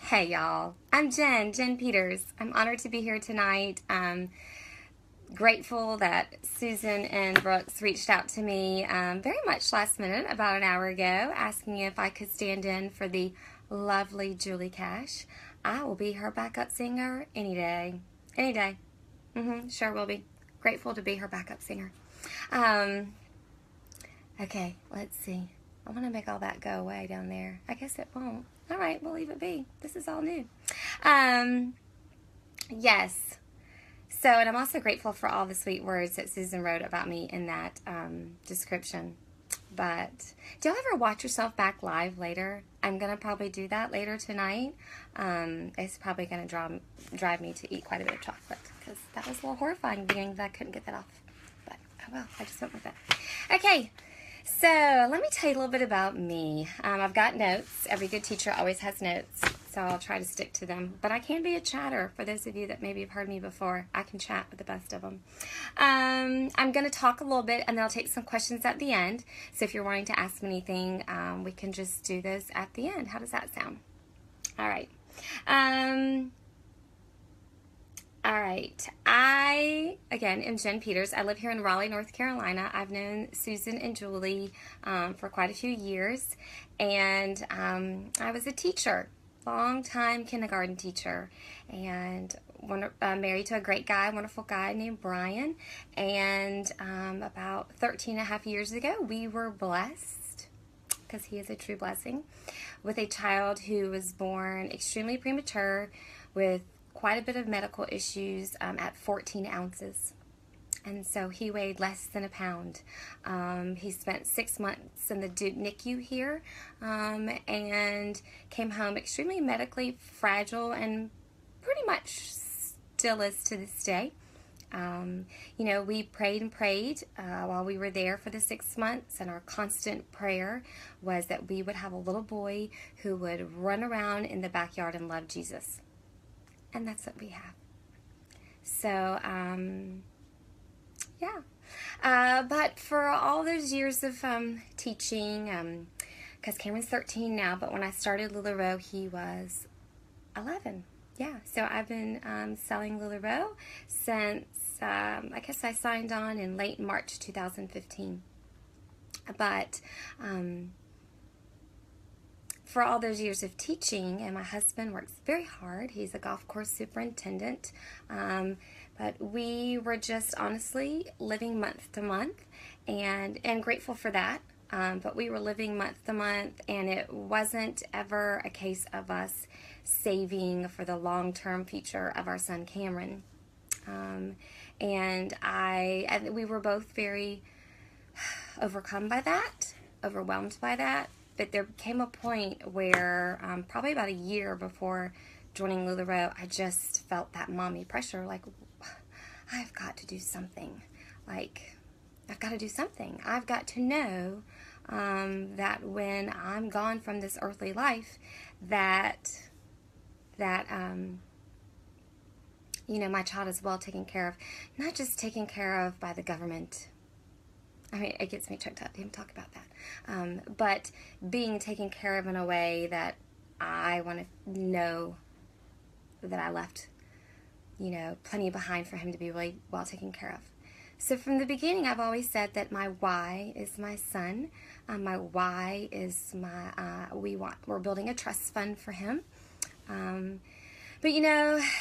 Hey y'all, I'm Jen Peters. I'm honored to be here tonight. Grateful that Susan and Brooks reached out to me very much last minute, about an hour ago, asking if I could stand in for the lovely Julie Cash. I will be her backup singer any day. Any day. Sure will be. Grateful to be her backup singer. Um, okay, let's see. I want to make all that go away down there. I guess it won't. All right, we'll leave it be. This is all new. Um, yes. So, and I'm also grateful for all the sweet words that Susan wrote about me in that description. But do y'all ever watch yourself back live later? I'm going to probably do that later tonight. It's probably going to drive me to eat quite a bit of chocolate because that was a little horrifying being that I couldn't get that off. But, oh well, I just went with it. Okay. So let me tell you a little bit about me. I've got notes. Every good teacher always has notes, so I'll try to stick to them. But I can be a chatter. For those of you that maybe have heard me before, I can chat with the best of them. I'm going to talk a little bit, and then I'll take some questions at the end. So if you're wanting to ask me anything, we can just do this at the end. How does that sound? All right. I, again, am Jen Peters. I live here in Raleigh, North Carolina. I've known Susan and Julie for quite a few years, and I was a teacher, long-time kindergarten teacher, and married to a great guy, wonderful guy named Brian, and about 13 and a half years ago, we were blessed, because he is a true blessing, with a child who was born extremely premature with quite a bit of medical issues at 14 ounces. And so he weighed less than a pound. He spent 6 months in the Duke NICU here and came home extremely medically fragile and pretty much still is to this day. We prayed and prayed while we were there for the 6 months, and our constant prayer was that we would have a little boy who would run around in the backyard and love Jesus. And that's what we have. So, yeah. But for all those years of teaching, because Cameron's 13 now, but when I started LuLaRoe, he was 11. Yeah, so I've been selling LuLaRoe since, I guess I signed on in late March 2015. But for all those years of teaching, and my husband works very hard. He's a golf course superintendent. But we were just honestly living month to month and grateful for that. But we were living month to month, and it wasn't ever a case of us saving for the long-term future of our son Cameron. And we were both very overcome by that, overwhelmed by that. But there came a point where probably about a year before joining LuLaRoe, I just felt that mommy pressure, like, I've got to do something. Like, I've got to do something. I've got to know that when I'm gone from this earthly life, that my child is well taken care of. Not just taken care of by the government. I mean, it gets me choked up to even talk about that. But being taken care of in a way that I want to know that I left, plenty behind for him to be really well taken care of. So from the beginning, I've always said that my why is my son. My why is we're building a trust fund for him. But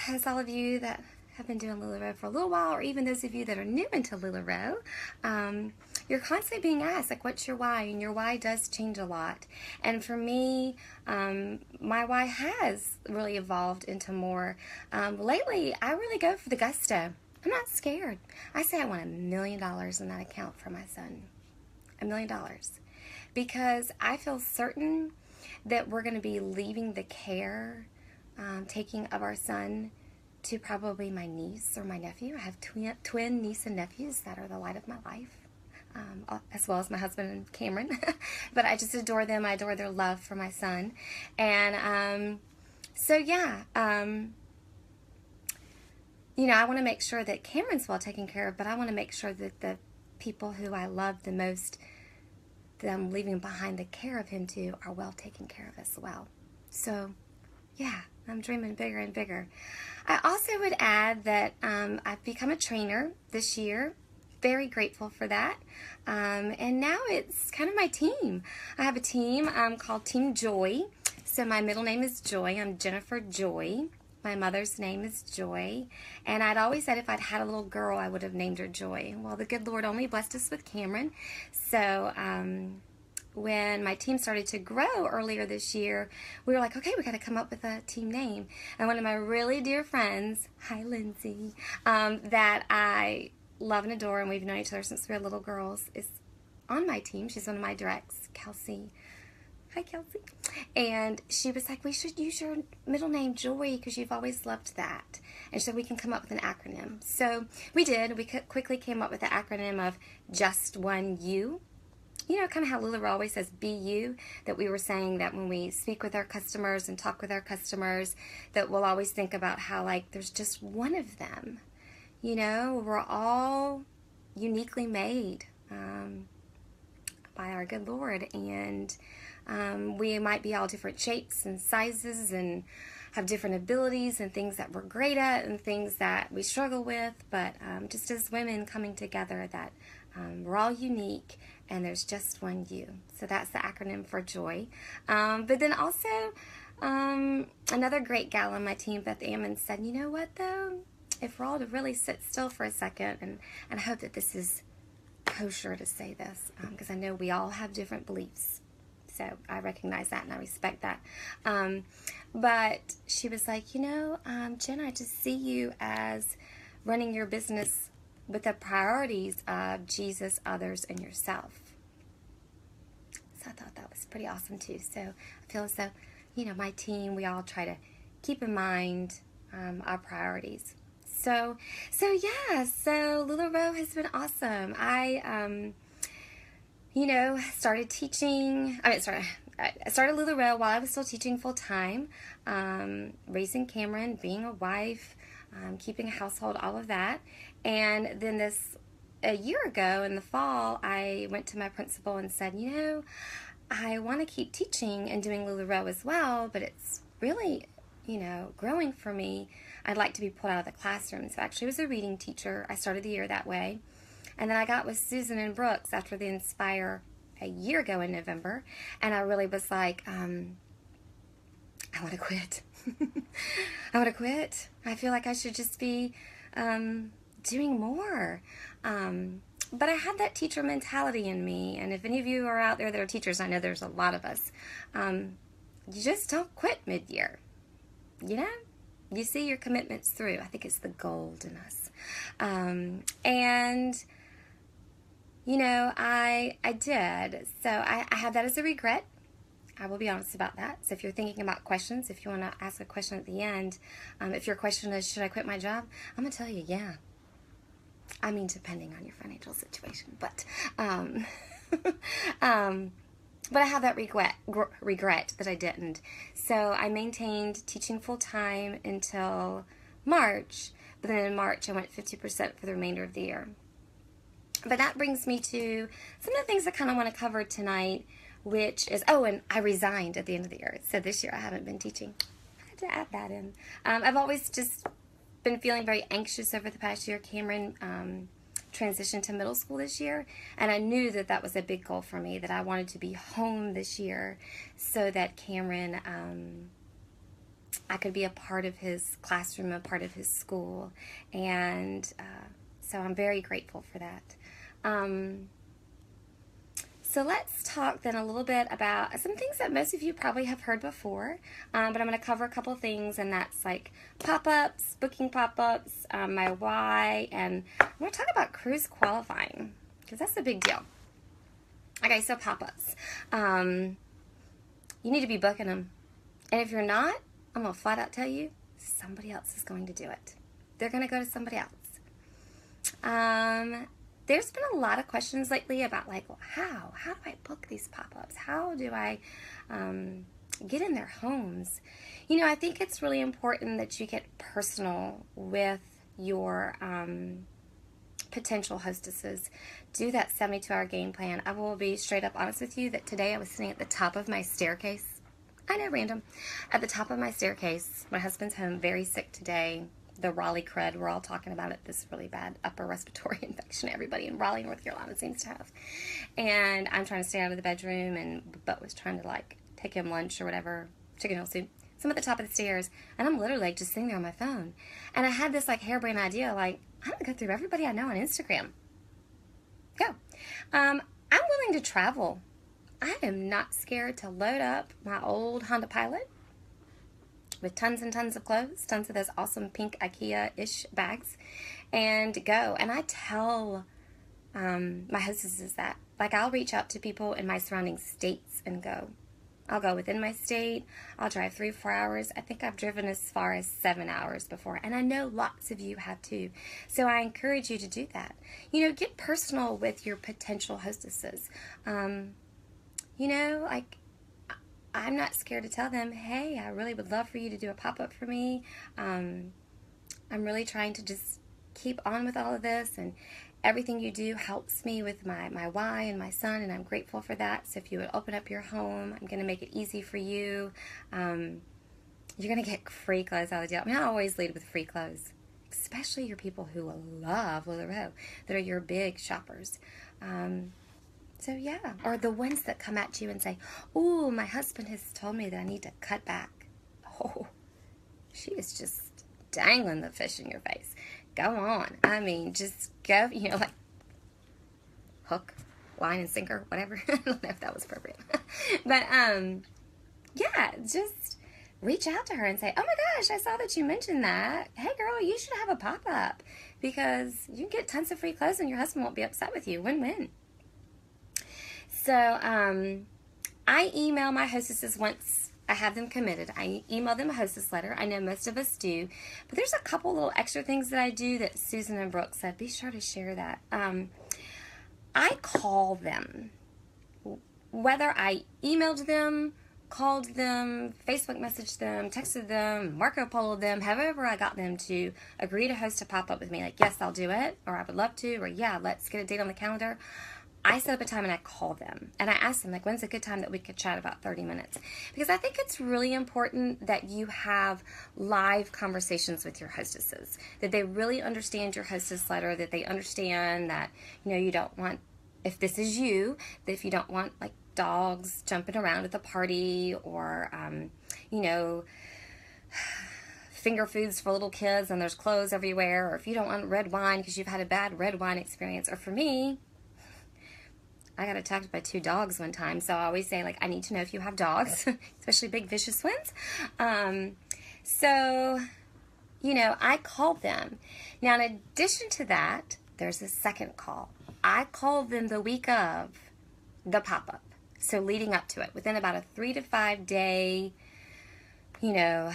as all of you that have been doing LuLaRoe for a little while, or even those of you that are new into LuLaRoe, you're constantly being asked, like, what's your why? And your why does change a lot. And for me, my why has really evolved into more. Lately, I really go for the gusto. I'm not scared. I say I want $1 million in that account for my son. $1 million. Because I feel certain that we're going to be leaving the care, taking of our son, to probably my niece or my nephew. I have twin niece and nephews that are the light of my life, as well as my husband and Cameron. But I just adore them. I adore their love for my son. And I want to make sure that Cameron's well taken care of, but I want to make sure that the people who I love the most, that I'm leaving behind the care of him to, are well taken care of as well. So, yeah, I'm dreaming bigger and bigger. I also would add that I've become a trainer this year. Very grateful for that. And now it's kind of my team. I have a team called Team Joy. So my middle name is Joy. I'm Jennifer Joy. My mother's name is Joy. And I'd always said if I'd had a little girl, I would have named her Joy. Well, the good Lord only blessed us with Cameron. So when my team started to grow earlier this year, we were like, okay, we got to come up with a team name. And one of my really dear friends, hi Lindsay, that I love and adore, and we've known each other since we were little girls, is on my team. She's one of my directs, Kelsey. Hi, Kelsey. And she was like, we should use your middle name, Joy, because you've always loved that. And so we can come up with an acronym. So we did. We quickly came up with the acronym of Just One You. You know, kind of how LuLaRoe always says, be you, that we were saying that when we speak with our customers and talk with our customers, that we'll always think about how, like, there's just one of them. You know, we're all uniquely made by our good Lord, and we might be all different shapes and sizes and have different abilities and things that we're great at and things that we struggle with, but just as women coming together, that we're all unique and there's just one you. So that's the acronym for Joy. But then also, another great gal on my team, Beth Ammon, said, you know what though? If we're all to really sit still for a second, and I hope that this is kosher to say this, because I know we all have different beliefs. So I recognize that and I respect that. But she was like, you know, Jen, I just see you as running your business with the priorities of Jesus, others, and yourself. So I thought that was pretty awesome too. So I feel as though, you know, my team, we all try to keep in mind our priorities. So yeah, so LuLaRoe has been awesome. I, you know, started teaching, I started LuLaRoe while I was still teaching full-time, raising Cameron, being a wife, keeping a household, all of that. And then a year ago in the fall, I went to my principal and said, you know, I want to keep teaching and doing LuLaRoe as well, but it's really, you know, growing for me. I'd like to be pulled out of the classroom. So actually I was a reading teacher. I started the year that way. And then I got with Susan and Brooks after the Inspire a year ago in November. And I really was like, I want to quit. I want to quit. I feel like I should just be doing more. But I had that teacher mentality in me. And if any of you are out there that are teachers, I know there's a lot of us. You just don't quit mid-year. You know? You see your commitments through. I think it's the gold in us. And, you know, I did. So I have that as a regret. I will be honest about that. So if you're thinking about questions, if you want to ask a question at the end, if your question is, should I quit my job? I'm going to tell you, yeah. I mean, depending on your financial situation. But I have that regret that I didn't. So I maintained teaching full-time until March. But then in March, I went 50% for the remainder of the year. But that brings me to some of the things I kind of want to cover tonight, which is, oh, and I resigned at the end of the year. So this year I haven't been teaching. I had to add that in. I've always just been feeling very anxious over the past year. Cameron transitioned to middle school this year, and I knew that that was a big goal for me, that I wanted to be home this year so that Cameron, I could be a part of his classroom, a part of his school, and so I'm very grateful for that. So let's talk then a little bit about some things that most of you probably have heard before, but I'm going to cover a couple things, and that's like pop-ups, booking pop-ups, my why, and I'm going to talk about cruise qualifying, because that's a big deal. Okay, so pop-ups. You need to be booking them, and if you're not, I'm going to flat out tell you, somebody else is going to do it. They're going to go to somebody else. There's been a lot of questions lately about, like, well, how do I book these pop-ups? How do I get in their homes? You know, I think it's really important that you get personal with your potential hostesses. Do that 72-hour game plan. I will be straight up honest with you that today I was sitting at the top of my staircase I know, random. At the top of my staircase, my husband's home, very sick today. The Raleigh crud, we're all talking about it, this really bad upper respiratory infection everybody in Raleigh, North Carolina seems to have. And I'm trying to stay out of the bedroom, and Butt was trying to like take him lunch or whatever, chicken noodle soup. So I'm at the top of the stairs, and I'm literally like just sitting there on my phone. And I had this like harebrained idea, like, I'm gonna go through everybody I know on Instagram. Go. I'm willing to travel. I am not scared to load up my old Honda Pilot with tons and tons of clothes, tons of those awesome pink IKEA-ish bags, and go. And I tell my hostesses that. Like, I'll reach out to people in my surrounding states and go. I'll go within my state. I'll drive 3 or 4 hours. I think I've driven as far as 7 hours before. And I know lots of you have too. So I encourage you to do that. You know, get personal with your potential hostesses. You know, like, I'm not scared to tell them, hey, I really would love for you to do a pop-up for me. I'm really trying to just keep on with all of this, and everything you do helps me with my why and my son, and I'm grateful for that. So if you would open up your home, I'm going to make it easy for you. You're going to get free clothes out of the deal. I mean, I always lead with free clothes, especially your people who love LuLaRoe, that are your big shoppers. So yeah, or the ones that come at you and say, "Ooh, my husband has told me that I need to cut back." Oh, she is just dangling the fish in your face. Go on. I mean, just go, you know, like hook, line, and sinker, whatever. I don't know if that was appropriate. But, yeah, just reach out to her and say, "Oh my gosh, I saw that you mentioned that. Hey girl, you should have a pop-up because you can get tons of free clothes and your husband won't be upset with you. Win-win." So, I email my hostesses once I have them committed. I email them a hostess letter. I know most of us do, but there's a couple little extra things that I do that Susan and Brooke said, be sure to share that. I call them. Whether I emailed them, called them, Facebook messaged them, texted them, Marco Polo'd them, however I got them to agree to host a pop-up with me, like, yes, I'll do it, or I would love to, or yeah, let's get a date on the calendar. I set up a time and I call them and I ask them, like, when's a good time that we could chat about 30 minutes? Because I think it's really important that you have live conversations with your hostesses, that they really understand your hostess letter, that they understand that, you know, you don't want, if this is you, that if you don't want like dogs jumping around at the party or, you know, finger foods for little kids and there's clothes everywhere, or if you don't want red wine because you've had a bad red wine experience, or for me, I got attacked by 2 dogs one time, so I always say, like, I need to know if you have dogs, especially big, vicious ones. So, you know, I call them. Now, in addition to that, there's a second call. I call them the week of the pop-up, so leading up to it, within about a 3 to 5 day, you know,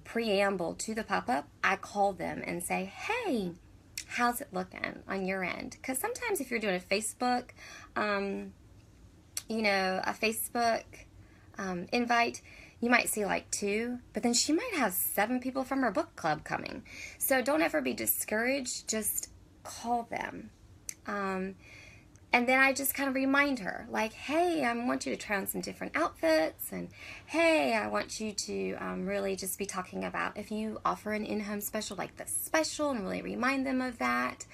preamble to the pop-up. I call them and say, hey, how's it looking on your end? Because sometimes if you're doing a Facebook, you know, a Facebook invite, you might see like 2, but then she might have 7 people from her book club coming. So don't ever be discouraged. Just call them. And then I just kind of remind her, like, hey, I want you to try on some different outfits, and hey, I want you to really just be talking about if you offer an in-home special, like the special, and really remind them of that,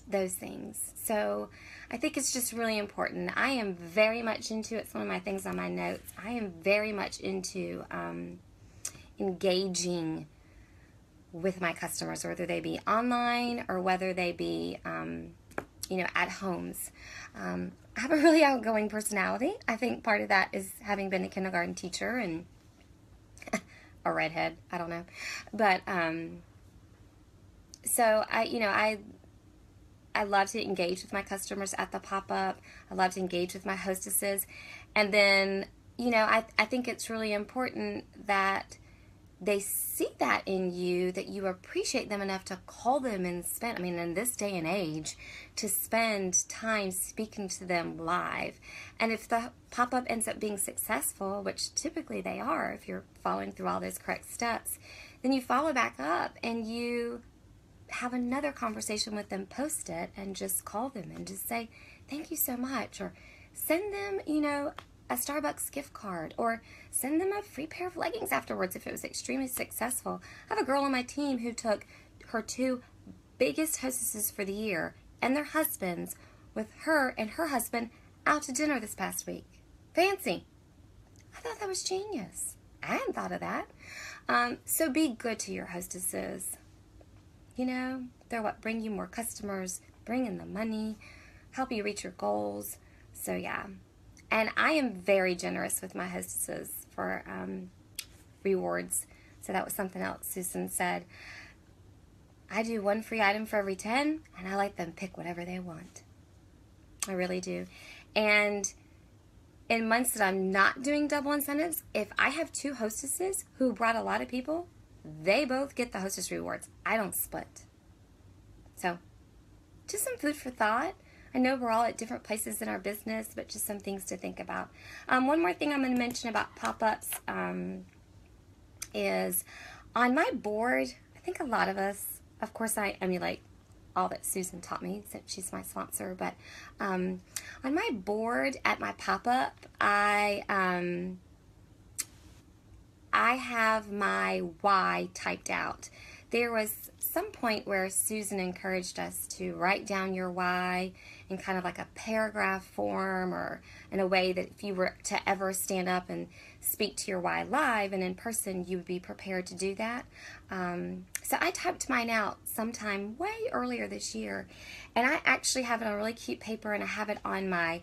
those things. So I think it's just really important. I am very much into it. It's one of my things on my notes. I am very much into engaging with my customers, whether they be online or whether they be you know, at homes. I have a really outgoing personality. I think part of that is having been a kindergarten teacher and a redhead. I don't know. But, so I love to engage with my customers at the pop-up. I love to engage with my hostesses. And then, you know, I think it's really important that they see that in you, that you appreciate them enough to call them and spend, I mean, in this day and age, to spend time speaking to them live. And if the pop-up ends up being successful, which typically they are if you're following through all those correct steps, then you follow back up and you have another conversation with them, post it, and just call them and just say, thank you so much. Or send them, you know, a Starbucks gift card, or send them a free pair of leggings afterwards if it was extremely successful. I have a girl on my team who took her 2 biggest hostesses for the year and their husbands with her and her husband out to dinner this past week. Fancy. I thought that was genius. I hadn't thought of that. So be good to your hostesses. You know, they're what bring you more customers, bring in the money, help you reach your goals. So yeah. And I am very generous with my hostesses for rewards. So that was something else Susan said. I do 1 free item for every 10, and I let them pick whatever they want. I really do. And in months that I'm not doing double incentives, if I have 2 hostesses who brought a lot of people, they both get the hostess rewards. I don't split. So, just some food for thought. I know we're all at different places in our business, but just some things to think about. One more thing I'm going to mention about pop-ups is on my board, I think a lot of us, of course I emulate all that Susan taught me since she's my sponsor, but on my board at my pop-up, I have my why typed out. There was some point where Susan encouraged us to write down your why in kind of like a paragraph form, or in a way that if you were to ever stand up and speak to your why live and in person, you would be prepared to do that. So I typed mine out sometime way earlier this year, and I actually have it on really cute paper, and I have it on my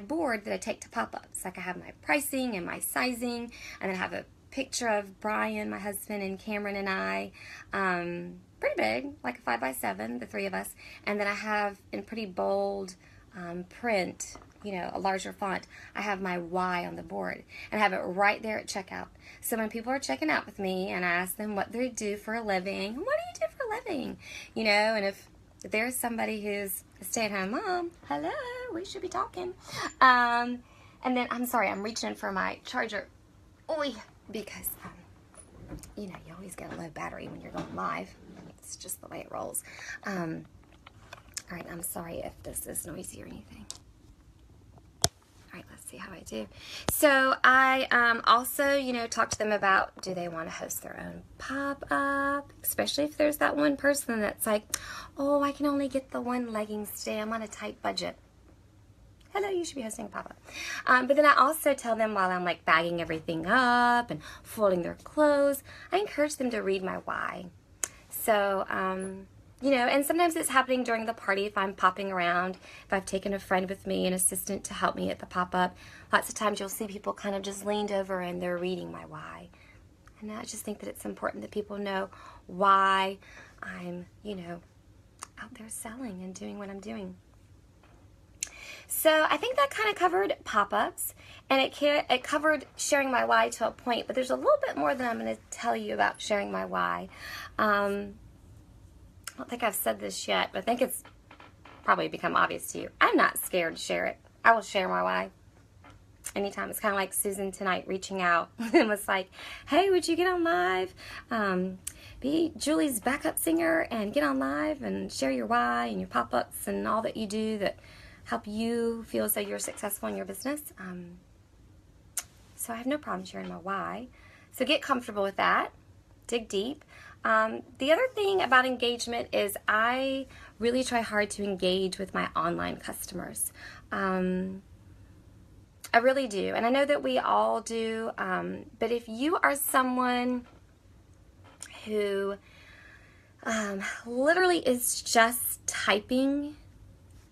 board that I take to pop-ups. Like I have my pricing and my sizing, and then I have a picture of Brian, my husband, and Cameron and I, pretty big, like a 5x7, the 3 of us, and then I have in pretty bold print, you know, a larger font, I have my why on the board, and I have it right there at checkout. So when people are checking out with me and I ask them what they do for a living, what do you do for a living? You know, and if there's somebody who's a stay-at-home mom, hello, we should be talking. And then, I'm sorry, I'm reaching for my charger. Oy, because, you know, you always get a low battery when you're going live. It's just the way it rolls. All right, I'm sorry if this is noisy or anything. All right, let's see how I do. So I also, you know, talk to them about, do they want to host their own pop-up? Especially if there's that one person that's like, oh, I can only get the 1 leggings today. I'm on a tight budget. Hello, you should be hosting a pop-up. But then I also tell them while I'm like bagging everything up and folding their clothes, I encourage them to read my why. So, you know, and sometimes it's happening during the party if I'm popping around, if I've taken a friend with me, an assistant to help me at the pop-up. Lots of times you'll see people kind of just leaned over and they're reading my why. And I just think that it's important that people know why I'm, you know, out there selling and doing what I'm doing. So I think that kind of covered pop-ups, and it covered sharing my why to a point, but there's a little bit more that I'm going to tell you about sharing my why. I don't think I've said this yet, but I think it's probably become obvious to you. I'm not scared to share it. I will share my why anytime. It's kind of like Susan tonight reaching out and was like, hey, would you get on live? Be Julie's backup singer and get on live and share your why and your pop-ups and all that you do that help you feel as though you're successful in your business. So I have no problem sharing my why. So get comfortable with that. Dig deep. The other thing about engagement is I really try hard to engage with my online customers. I really do. And I know that we all do. But if you are someone who literally is just typing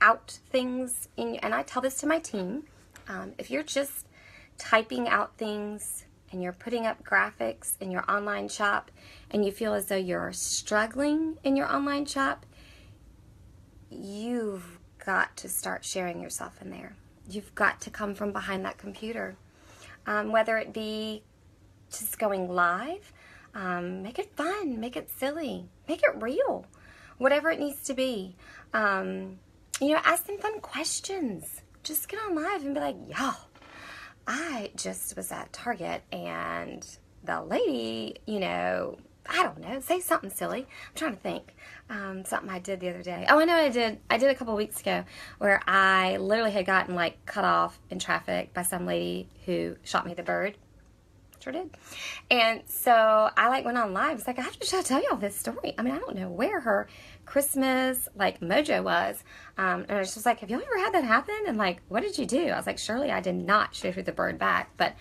out things and I tell this to my team, if you're just typing out things and you're putting up graphics in your online shop and you feel as though you're struggling in your online shop, you've got to start sharing yourself in there. You've got to come from behind that computer. Whether it be just going live, make it fun, make it silly, make it real, whatever it needs to be. You know, ask them fun questions. Just get on live and be like, y'all, I just was at Target and the lady, you know, I don't know, say something silly. I'm trying to think. Something I did the other day. Oh, I know I did a couple weeks ago where I literally had gotten like cut off in traffic by some lady who shot me the bird. Sure did. And so I like went on live. It's like, I have to tell y'all this story. I mean, I don't know where her Christmas like mojo was. And it's just like, have you ever had that happen? And like, what did you do? I was like, surely I did not shoot her the bird back. But,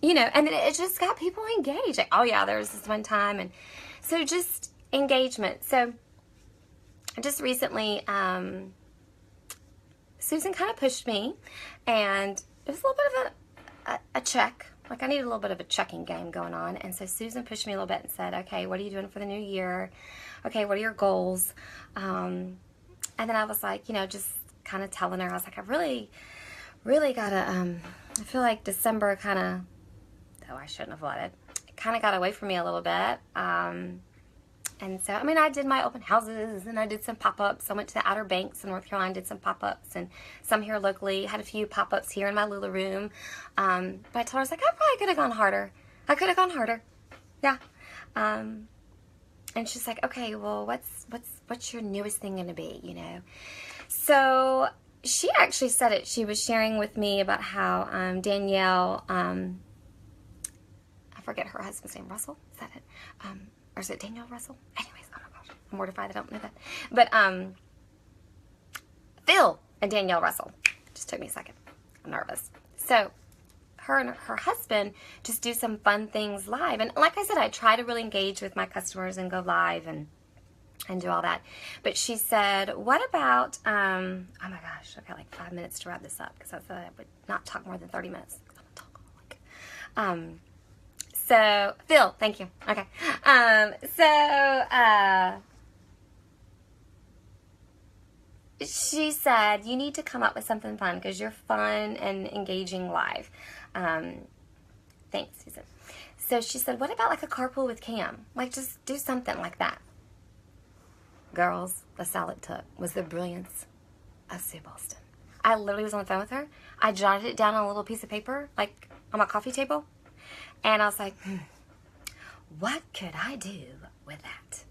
you know, and it just got people engaged. Like, oh yeah, there was this one time. And so just engagement. So just recently, Susan kind of pushed me, and it was a little bit of a check. Like, I needed a little bit of a checking game going on. And so Susan pushed me a little bit and said, okay, what are you doing for the new year? Okay, what are your goals? And then I was like, you know, just kind of telling her, I was like, I really got to, I feel like December kind of, though I shouldn't have let it kind of got away from me a little bit. And so, I mean, I did my open houses, and I did some pop-ups. I went to the Outer Banks in North Carolina, did some pop-ups, and some here locally. Had a few pop-ups here in my LuLaRoe. But I told her, I was like, I probably could have gone harder. I could have gone harder. Yeah. And she's like, okay, well, what's your newest thing going to be, you know? So she actually said it. She was sharing with me about how Danielle, I forget her husband's name, Russell? Is that it? Or is it Danielle Russell? Anyways, oh my gosh, I'm mortified I don't know that. But Phil and Danielle Russell. Just took me a second. I'm nervous. So her and her husband just do some fun things live. And like I said, I try to really engage with my customers and go live and do all that. But she said, what about, oh my gosh, I've got like 5 minutes to wrap this up, because I said I would not talk more than 30 minutes. I'm a talkaholic. So, Phil, thank you. Okay. She said, you need to come up with something fun because you're fun and engaging live. Thanks, Susan. So she said, what about like a carpool with Cam? Like, just do something like that. Girls, the all it took was the brilliance of Sue Boston. I literally was on the phone with her. I jotted it down on a little piece of paper, like on my coffee table. And I was like, what could I do with that?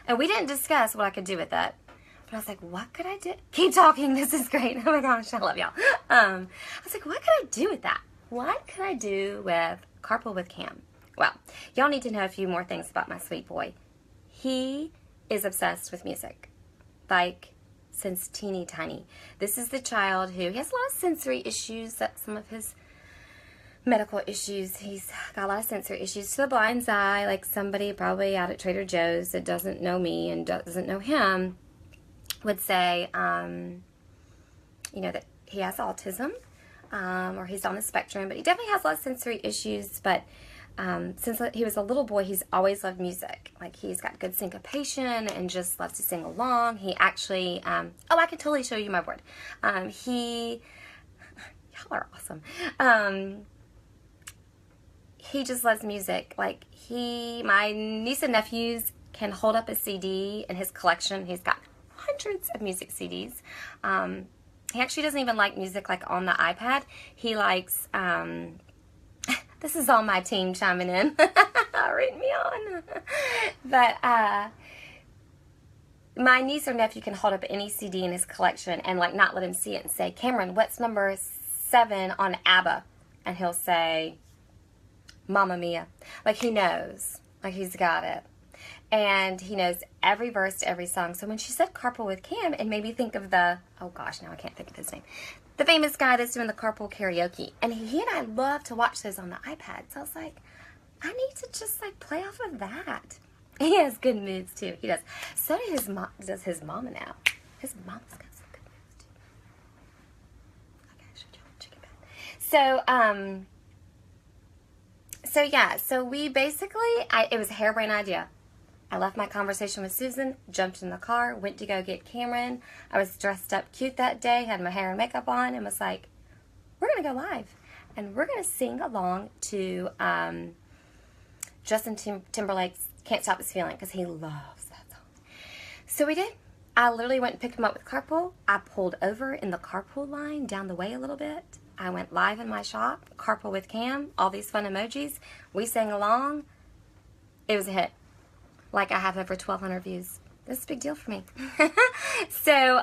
And we didn't discuss what I could do with that. But I was like, what could I do? Keep talking. This is great. Oh my gosh, I love y'all. I was like, what could I do with that? What could I do with Carpool with Cam? Well, y'all need to know a few more things about my sweet boy. He is obsessed with music. Like, since teeny tiny. This is the child who, he has a lot of sensory issues, that some of his medical issues. He's got a lot of sensory issues to the blind's eye, like somebody probably out at Trader Joe's that doesn't know me and doesn't know him would say, you know, that he has autism, or he's on the spectrum, but he definitely has a lot of sensory issues. But since he was a little boy, he's always loved music. Like, he's got good syncopation and just loves to sing along. He actually, oh, I can totally show you my board. Y'all are awesome. He just loves music. Like, my niece and nephews can hold up a CD in his collection. He's got hundreds of music CDs. He actually doesn't even like music like on the iPad. He likes, this is all my team chiming in. Read me on. But my niece or nephew can hold up any CD in his collection and like not let him see it and say, Cameron, what's number 7 on ABBA? And he'll say, Mamma Mia. Like, he knows. Like, he's got it. And he knows every verse to every song. So when she said Carpool with Cam, it made me think of the, oh gosh, now I can't think of his name. The famous guy that's doing the carpool karaoke. And he and I love to watch those on the iPad. So I was like, I need to just like play off of that. He has good moods too. He does. So does his mama now. His mama's got some good moods too. Okay, I should check it back. So yeah, so we basically, it was a harebrained idea. I left my conversation with Susan, jumped in the car, went to go get Cameron. I was dressed up cute that day, had my hair and makeup on, and was like, we're going to go live. And we're going to sing along to Justin Timberlake's Can't Stop This Feeling, because he loves that song. So we did. I literally went and picked him up with carpool. I pulled over in the carpool line down the way a little bit. I went live in my shop, Carpool with Cam, all these fun emojis. We sang along. It was a hit. Like, I have over 1,200 views. That's a big deal for me. So,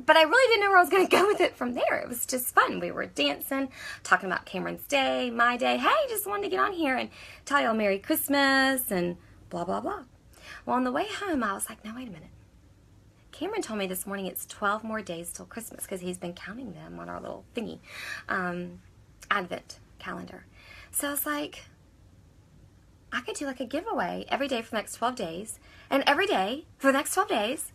but I really didn't know where I was going to go with it from there. It was just fun. We were dancing, talking about Cameron's day, my day. Hey, just wanted to get on here and tell y'all Merry Christmas and blah, blah, blah. Well, on the way home, I was like, no, wait a minute. Cameron told me this morning it's 12 more days till Christmas because he's been counting them on our little thingy, Advent calendar. So I was like, I could do like a giveaway every day for the next 12 days. And every day for the next 12 days,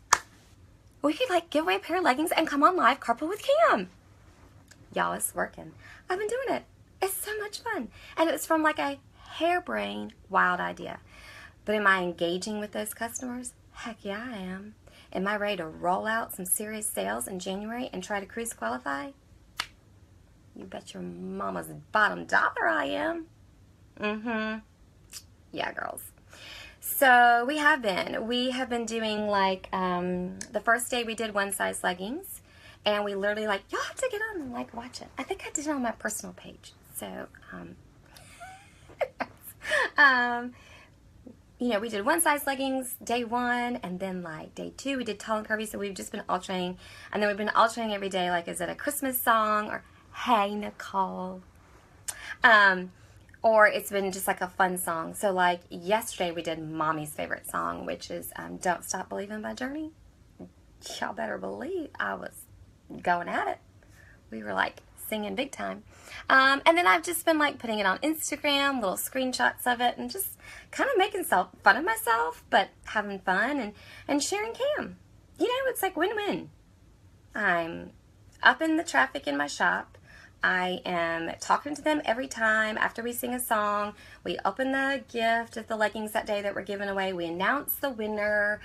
we could like give away a pair of leggings and come on live carpool with Cam. Y'all, it's working. I've been doing it. It's so much fun. And it was from like a harebrained, wild idea. But am I engaging with those customers? Heck yeah, I am. Am I ready to roll out some serious sales in January and try to cruise qualify? You bet your mama's bottom dollar I am. Yeah, girls. So we have been doing like, the first day we did one size leggings, and we literally like, y'all have to get on and like watch it. I think I did it on my personal page. So, you know, we did one size leggings day one, and then like day two we did tall and curvy. So we've just been alternating, and then we've been alternating every day. Like, is it a Christmas song or hey Nicole? Or it's been just like a fun song. So like yesterday we did Mommy's favorite song, which is Don't Stop Believing by Journey. Y'all better believe I was going at it. We were like singing big time. And then I've just been like putting it on Instagram, little screenshots of it, and just kind of making fun of myself, but having fun and sharing Cam. You know, it's like win-win. I'm up in the traffic in my shop. I am talking to them every time after we sing a song. We open the gift of the leggings that day that we're giving away. We announce the winner.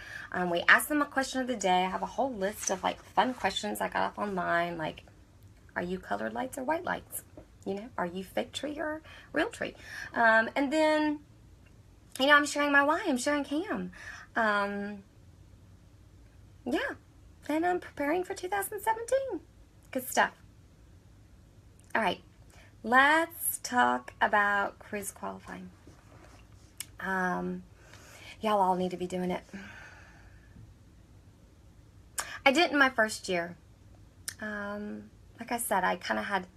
We ask them a question of the day. I have a whole list of like fun questions I got off online, like, are you colored lights or white lights? You know, are you fake tree or real tree? And then, you know, I'm sharing my why. I'm sharing Cam. Yeah. And I'm preparing for 2017. Good stuff. All right, let's talk about cruise qualifying. Y'all all need to be doing it. I did in my first year. Like I said, I kind of had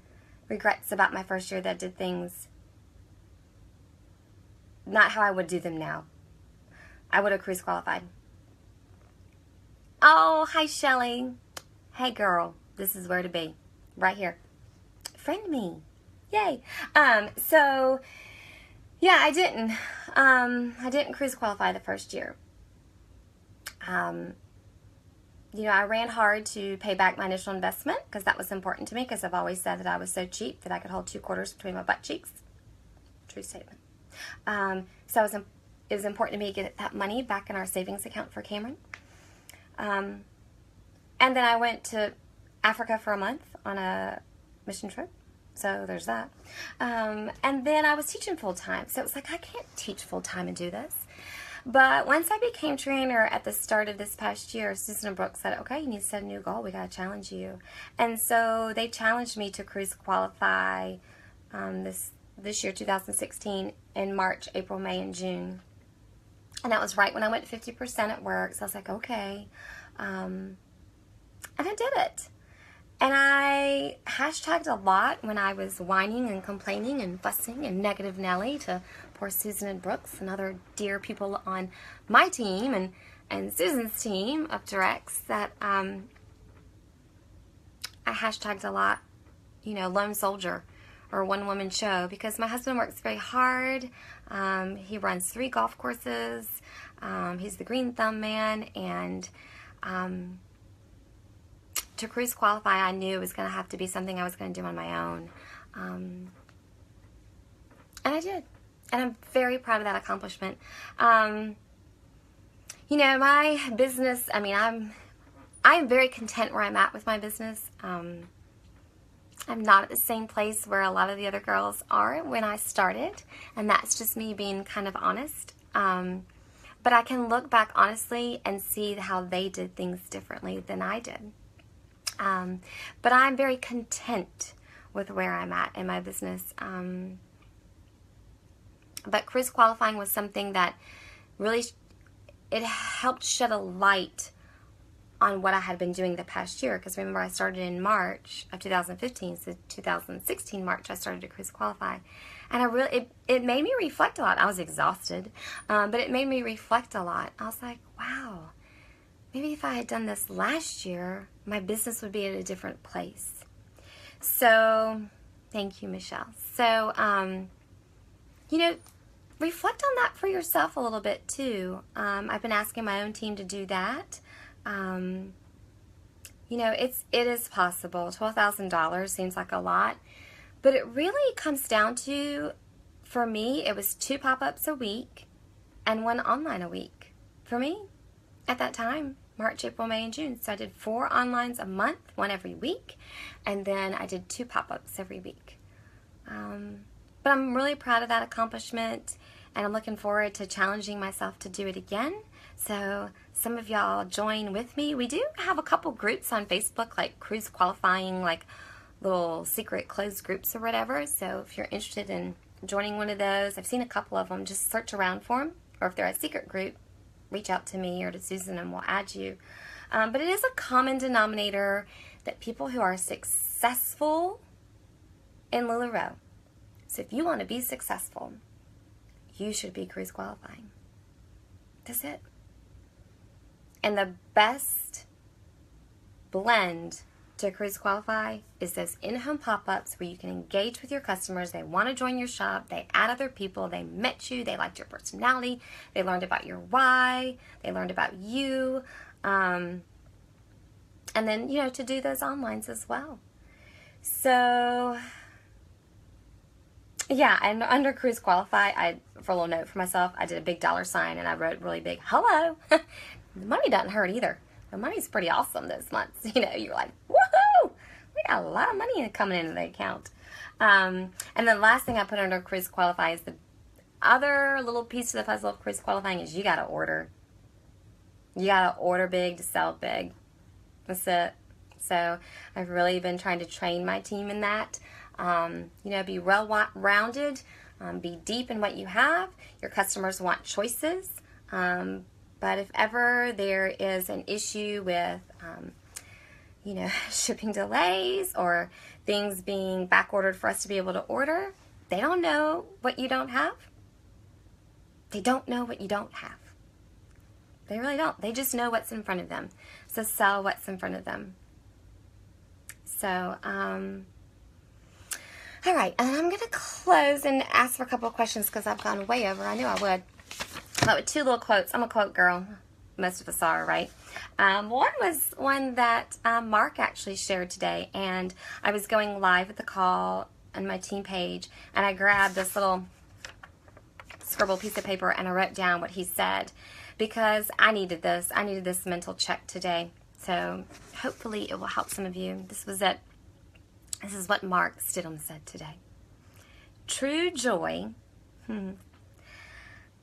regrets about my first year that I did things not how I would do them now. I would have cruise qualified. Oh, hi, Shelly. Hey, girl. This is where to be. Right here. Friend me. Yay. So, yeah, I didn't cruise qualify the first year. You know, I ran hard to pay back my initial investment because that was important to me, because I've always said that I was so cheap that I could hold 2 quarters between my butt cheeks. True statement. So it was important to me to get that money back in our savings account for Cameron. And then I went to Africa for a month on a mission trip. So there's that. And then I was teaching full-time. So it was like, I can't teach full-time and do this. But once I became trainer at the start of this past year, Susan and Brooke said, okay, you need to set a new goal. We got to challenge you. And so they challenged me to cruise qualify this year, 2016, in March, April, May, and June. And that was right when I went 50% at work. So I was like, okay. And I did it. And I hashtagged a lot when I was whining and complaining and fussing and negative Nelly to poor Susan and Brooks and other dear people on my team and Susan's team of directs, that I hashtagged a lot, you know, lone soldier or one-woman show, because my husband works very hard. He runs 3 golf courses. He's the green thumb man, and to cruise qualify, I knew it was going to have to be something I was going to do on my own. And I did. And I'm very proud of that accomplishment. You know, my business, I mean, I'm very content where I'm at with my business. I'm not at the same place where a lot of the other girls are when I started. And that's just me being kind of honest. But I can look back honestly and see how they did things differently than I did. But I'm very content with where I'm at in my business. But cruise qualifying was something that really, it helped shed a light on what I had been doing the past year. Because remember, I started in March of 2015, so 2016 March I started to cruise qualify. And I really, it made me reflect a lot. I was exhausted, but it made me reflect a lot. I was like, wow, maybe if I had done this last year, my business would be at a different place. So, thank you, Michelle. So, you know, reflect on that for yourself a little bit too. I've been asking my own team to do that. You know, it is possible. $12,000 seems like a lot, but it really comes down to, for me, it was 2 pop-ups a week and 1 online a week. For me, at that time, March, April, May, and June. So I did 4 onlines a month, 1 every week, and then I did 2 pop-ups every week. But I'm really proud of that accomplishment, and I'm looking forward to challenging myself to do it again. So some of y'all join with me. We do have a couple groups on Facebook, like cruise qualifying, like little secret closed groups or whatever. So if you're interested in joining one of those, I've seen a couple of them, just search around for them. Or if they're a secret group, reach out to me or to Susan and we'll add you. But it is a common denominator that people who are successful in LuLaRoe. So if you want to be successful, you should be cruise qualifying. That's it. And the best blend to cruise qualify is those in-home pop-ups where you can engage with your customers. They want to join your shop. They add other people. They met you. They liked your personality. They learned about your why. They learned about you. And then, you know, to do those onlines as well. So, yeah, and under cruise qualify, for a little note for myself, I did a big $sign and I wrote really big, hello. The money doesn't hurt either. The money's pretty awesome this month. You know, you're like, woohoo! We got a lot of money coming into the account. And the last thing I put under cruise qualify is the other little piece of the puzzle of cruise qualifying is you got to order. You got to order big to sell big. That's it. So I've really been trying to train my team in that. You know, be well-rounded, be deep in what you have. Your customers want choices. But if ever there is an issue with, you know, shipping delays or things being back ordered for us to be able to order, they don't know what you don't have. They don't know what you don't have. They really don't. They just know what's in front of them. So sell what's in front of them. So, all right, and I'm going to close and ask for a couple of questions because I've gone way over. I knew I would. But with 2 little quotes. I'm a quote girl. Most of us are, right? One was one that Mark actually shared today, and I was going live at the call on my team page, and I grabbed this little scribbled piece of paper and I wrote down what he said because I needed this. I needed this mental check today. So hopefully it will help some of you. This was it. This is what Mark Stidham said today. True joy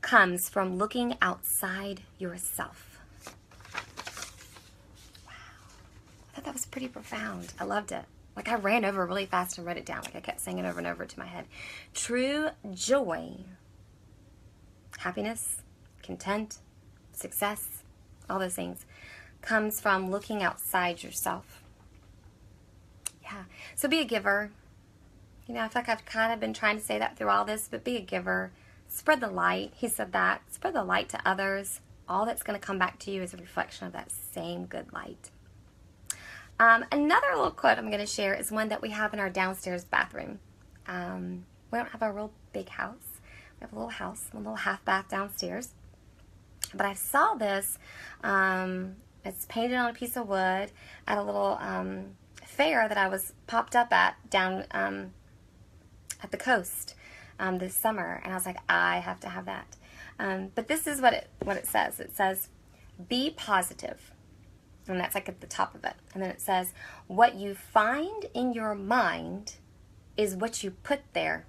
comes from looking outside yourself. Wow. I thought that was pretty profound. I loved it. Like I ran over really fast and wrote it down. Like I kept saying it over and over to my head. True joy, happiness, content, success, all those things, comes from looking outside yourself. Yeah. So be a giver. You know, I feel like I've kind of been trying to say that through all this, but be a giver. Spread the light. He said that. Spread the light to others. All that's going to come back to you is a reflection of that same good light. Another little quote I'm going to share is one that we have in our downstairs bathroom. We don't have a real big house. We have a little house, a little half bath downstairs. But I saw this. It's painted on a piece of wood at a little fair that I was popped up at down at the coast this summer, and I was like, I have to have that. But this is what it says. It says, be positive, and that's like at the top of it. And then it says, what you find in your mind is what you put there.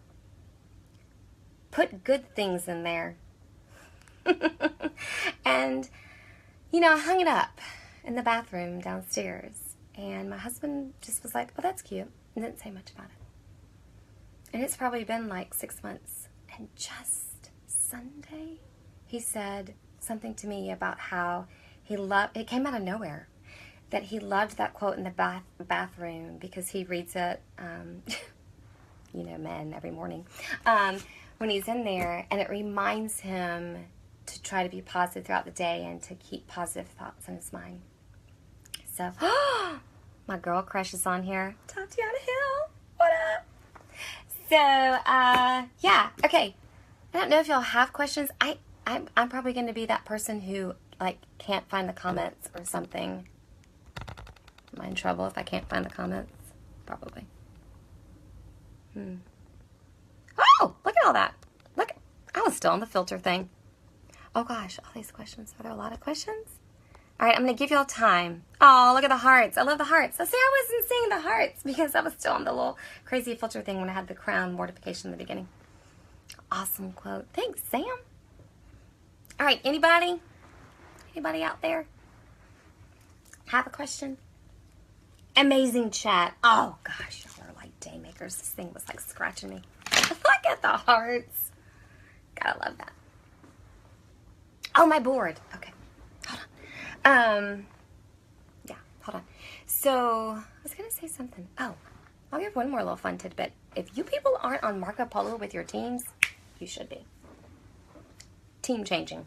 Put good things in there. And you know, I hung it up in the bathroom downstairs. And my husband just was like, oh, that's cute. And didn't say much about it. And it's probably been like 6 months. And just Sunday, he said something to me about how he loved, it came out of nowhere, that he loved that quote in the bathroom because he reads it, you know, men every morning, when he's in there, and it reminds him to try to be positive throughout the day and to keep positive thoughts in his mind. So, my girl crush is on here. Tatiana Hill, what up? So, yeah, okay. I don't know if y'all have questions. I'm probably going to be that person who, like, can't find the comments or something. Am I in trouble if I can't find the comments? Probably. Oh, look at all that. Look, I was still on the filter thing. Oh gosh, all these questions. Are there a lot of questions? All right, I'm going to give y'all time. Oh, look at the hearts. I love the hearts. So see, I wasn't seeing the hearts because I was still on the little crazy filter thing when I had the crown mortification in the beginning. Awesome quote. Thanks, Sam. All right, anybody? Anybody out there have a question? Amazing chat. Oh gosh, y'all are like day makers. This thing was like scratching me. Look at the hearts. Gotta love that. Oh, my board. Okay, hold on. Yeah, hold on. So I was gonna say something. Oh, I'll give one more little fun tidbit. If you people aren't on Marco Polo with your teams, you should be. Team changing.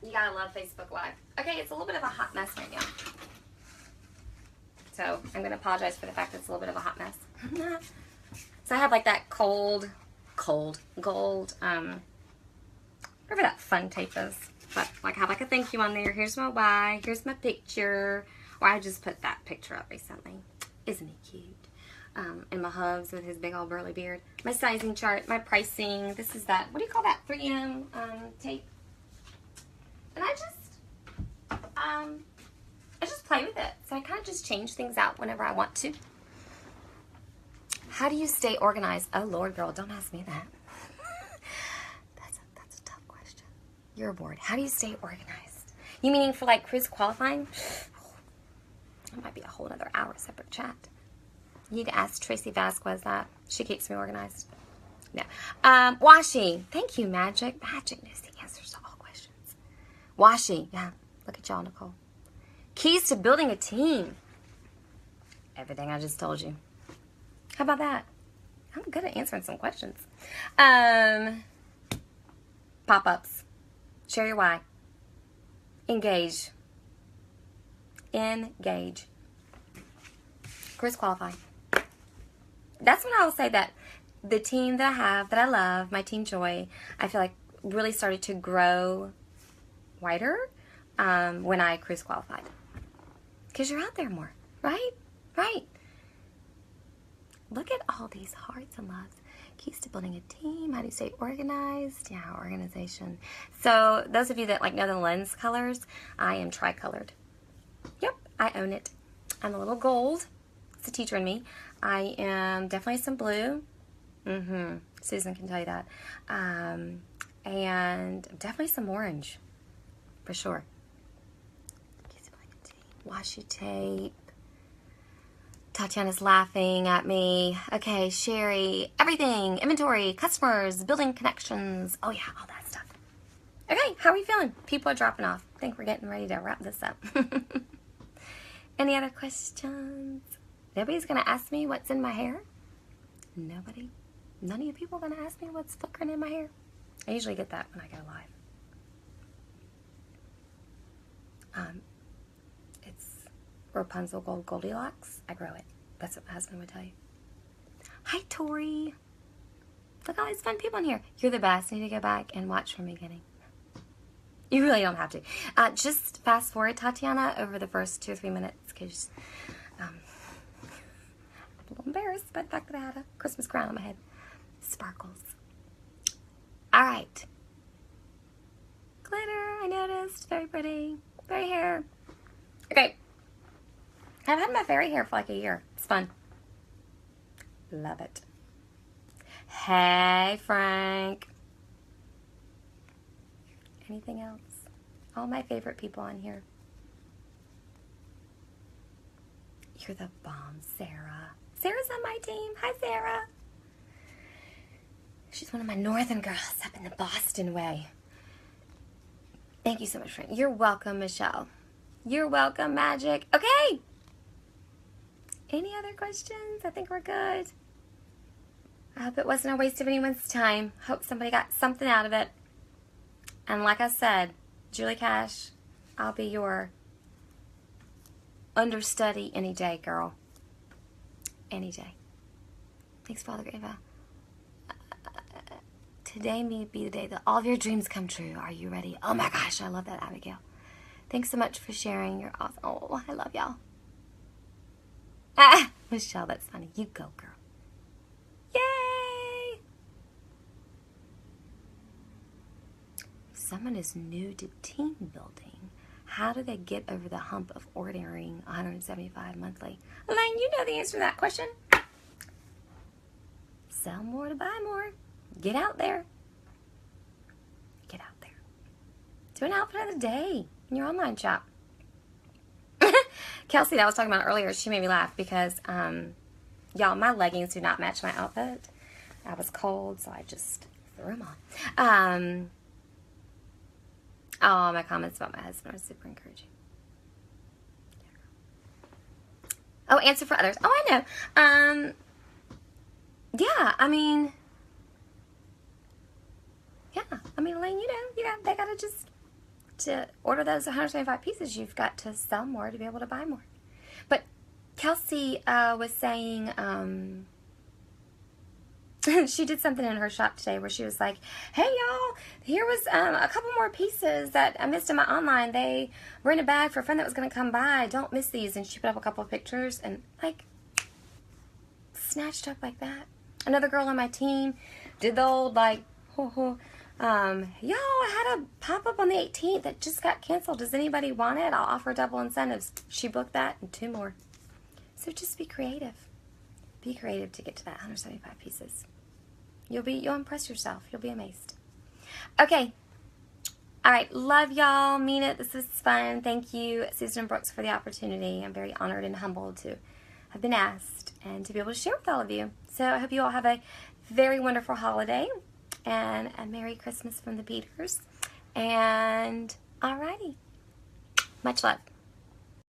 You gotta love Facebook Live. Okay, it's a little bit of a hot mess right now. So I'm gonna apologize for the fact that it's a little bit of a hot mess. So I have like that gold, whatever that fun tape is. But like I have like a thank you on there. Here's my why, here's my picture. Or I just put that picture up recently. Isn't he cute? And my hubs with his big old burly beard. My sizing chart, my pricing. This is that, what do you call that, 3M tape? And I just play with it. So I kind of just change things out whenever I want to. How do you stay organized? Oh, Lord, girl, don't ask me that. That's a tough question. You're bored. How do you stay organized? You meaning for like cruise qualifying? That might be a whole other hour separate chat. You need to ask Tracy Vasquez that. She keeps me organized. No. Washi. Thank you, Magic. Magic knows the answers to all questions. Washi. Yeah. Look at y'all, Nicole. Keys to building a team. Everything I just told you. How about that? I'm good at answering some questions. Pop-ups. Share your why. Engage. Engage. Cruise qualify. That's when I'll say that the team that I have, that I love, my Team Joy, I feel like really started to grow wider when I cruise qualified. Because you're out there more, right? Right. Look at all these hearts and loves. Keys to building a team. How do you stay organized? Yeah, organization. So those of you that like know the lens colors, I am tricolored. Yep, I own it. I'm a little gold. It's the teacher in me. I am definitely some blue. Susan can tell you that. And definitely some orange. For sure. Washi tape. Tatiana's laughing at me. Okay, Sherry. Everything. Inventory. Customers. Building connections. Oh yeah, all that stuff. Okay, how are we feeling? People are dropping off. I think we're getting ready to wrap this up. Any other questions? Nobody's going to ask me what's in my hair? Nobody? None of you people are going to ask me what's flickering in my hair? I usually get that when I go live. It's Rapunzel Gold Goldilocks. I grow it. That's what my husband would tell you. Hi, Tori. Look at all these fun people in here. You're the best. You need to go back and watch from the beginning. You really don't have to. Just fast forward, Tatiana, over the first 2 or 3 minutes because I'm a little embarrassed by the fact that I had a Christmas crown on my head. Sparkles. All right. Glitter, I noticed. Very pretty. Fairy hair. Okay. I've had my fairy hair for like a year. It's fun. Love it. Hey, Frank. Anything else? All my favorite people on here. You're the bomb, Sarah. Sarah's on my team. Hi, Sarah. She's one of my northern girls up in the Boston way. Thank you so much, friend. You're welcome, Michelle. You're welcome, Magic. Okay. Any other questions? I think we're good. I hope it wasn't a waste of anyone's time. Hope somebody got something out of it. And like I said, Julie Cash, I'll be your understudy any day, girl. Any day. Thanks, Father Ava. Today may be the day that all of your dreams come true. Are you ready? Oh my gosh, I love that, Abigail. Thanks so much for sharing. You're awesome. Oh, I love y'all. Ah, Michelle, that's funny. You go, girl. Yay! If someone is new to team building, how do they get over the hump of ordering $175 monthly? Elaine, you know the answer to that question. Sell more to buy more. Get out there. Get out there. Do an outfit of the day in your online shop. Kelsey, that I was talking about earlier, she made me laugh because, y'all, my leggings do not match my outfit. I was cold, so I just threw them on. Oh, my comments about my husband are super encouraging. Oh, answer for others. Oh, I know. Yeah, I mean, Elaine, they gotta just, to order those 125 pieces, you've got to sell more to be able to buy more. But Kelsey was saying, she did something in her shop today where she was like, hey y'all, here was a couple more pieces that I missed in my online. They were in a bag for a friend that was going to come by. Don't miss these. And she put up a couple of pictures and like snatched up like that. Another girl on my team did the old like, yo, I had a pop-up on the 18th that just got canceled. Does anybody want it? I'll offer double incentives. She booked that and 2 more. So just be creative. Be creative to get to that 175 pieces. You'll impress yourself. You'll be amazed. Okay. All right. Love y'all. Mean it. This was fun. Thank you, Susan Brooks, for the opportunity. I'm very honored and humbled to have been asked and to be able to share with all of you. So I hope you all have a very wonderful holiday and a Merry Christmas from the Peters. And alrighty. Much love.